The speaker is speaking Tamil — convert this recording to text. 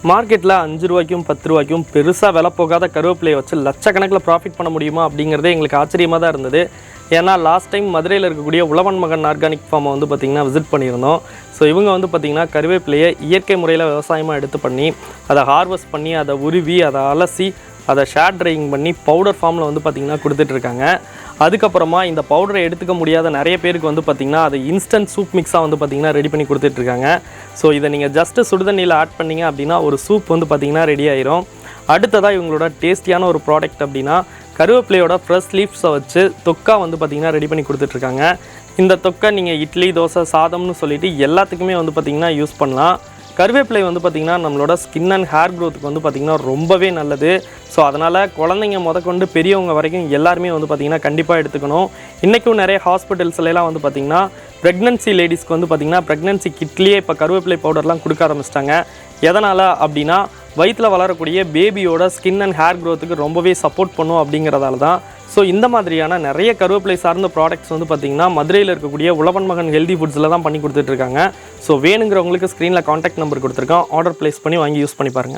மார்க்கெட்டில் 5 ரூபாய்க்கும் 10 ரூபாய்க்கும் பெருசாக விலை போகாத கருவேப்பிலையை வச்சு லட்சக்கணக்கில் ப்ராஃபிட் பண்ண முடியுமா அப்படிங்கிறதே எங்களுக்கு ஆச்சரியமாக தான் இருந்தது. ஏன்னா லாஸ்ட் டைம் மதுரையில் இருக்கக்கூடிய உழவன் மகன் ஆர்கானிக் ஃபார்மை வந்து பார்த்திங்கன்னா விசிட் பண்ணியிருந்தோம். ஸோ இவங்க வந்து பார்த்திங்கன்னா கருவேப்பிலையை இயற்கை முறையில் விவசாயமாக எடுத்து பண்ணி அதை ஹார்வெஸ்ட் பண்ணி அதை உருவி அதை அலசி அதை ஷேட் ட்ரையிங் பண்ணி பவுடர் ஃபார்மில் வந்து பார்த்திங்கன்னா கொடுத்துட்ருக்காங்க. அதுக்கப்புறமா இந்த பவுடரை எடுத்துக்க முடியாத நிறைய பேருக்கு வந்து பார்த்திங்கன்னா அது இன்ஸ்டன்ட் சூப் மிக்ஸாக வந்து பார்த்திங்கன்னா ரெடி பண்ணி கொடுத்துட்ருக்காங்க. ஸோ இதை நீங்கள் ஜஸ்ட்டு சுடுதண்ணியில் ஆட் பண்ணிங்க அப்படின்னா ஒரு சூப் வந்து பார்த்திங்கன்னா ரெடி ஆயிரும். அடுத்ததாக இவங்களோட டேஸ்டியான ஒரு ப்ராடக்ட் அப்படின்னா கருவேப்பிலையோட ஃப்ரெஷ் லீவ்ஸை வச்சு தொக்கா வந்து பார்த்திங்கன்னா ரெடி பண்ணி கொடுத்துட்ருக்காங்க. இந்த தொக்கை நீங்கள் இட்லி, தோசை, சாதம்னு சொல்லிட்டு எல்லாத்துக்குமே வந்து பார்த்திங்கன்னா யூஸ் பண்ணலாம். கருவேப்பிலை வந்து பார்த்திங்கன்னா நம்மளோட ஸ்கின் அண்ட் ஹேர் க்ரோத்துக்கு வந்து பார்த்திங்கன்னா ரொம்பவே நல்லது. ஸோ அதனால் குழந்தைங்க முதற்கொண்டு பெரியவங்க வரைக்கும் எல்லாருமே வந்து பார்த்திங்கன்னா கண்டிப்பாக எடுத்துக்கணும். இன்றைக்கும் நிறைய ஹாஸ்பிட்டல்ஸ்லாம் வந்து பார்த்திங்கன்னா ப்ரெக்னன்சி லேடிஸ்க்கு வந்து பார்த்திங்கன்னா ப்ரெக்னன்சி கிட்லேயே இப்போ கருவேப்பிலை பவுடர்லாம் கொடுக்க ஆரம்பிச்சிட்டாங்க. எதனால் அப்படின்னா வயிற்றில் வளரக்கூடிய பேபியோட ஸ்கின் அண்ட் ஹேர் க்ரோத்துக்கு ரொம்பவே சப்போர்ட் பண்ணும் அப்படிங்கிறதால தான். ஸோ இந்த மாதிரியான நிறைய கருவேப்பிலை சார்ந்த ப்ராடக்ட்ஸ் வந்து பார்த்திங்கன்னா மதுரையில் இருக்கக்கூடிய உழவன் மகன் ஹெல்தி ஃபுட்ஸில் தான் பண்ணி கொடுத்துட்ருக்காங்க. ஸோ வேணுங்கிறவங்களுக்கு ஸ்க்ரீனில் காண்டாக்ட் நம்பர் கொடுத்துருக்கோம். ஆர்டர் ப்ளேஸ் பண்ணி வாங்கி யூஸ் பண்ணி பாருங்கள்.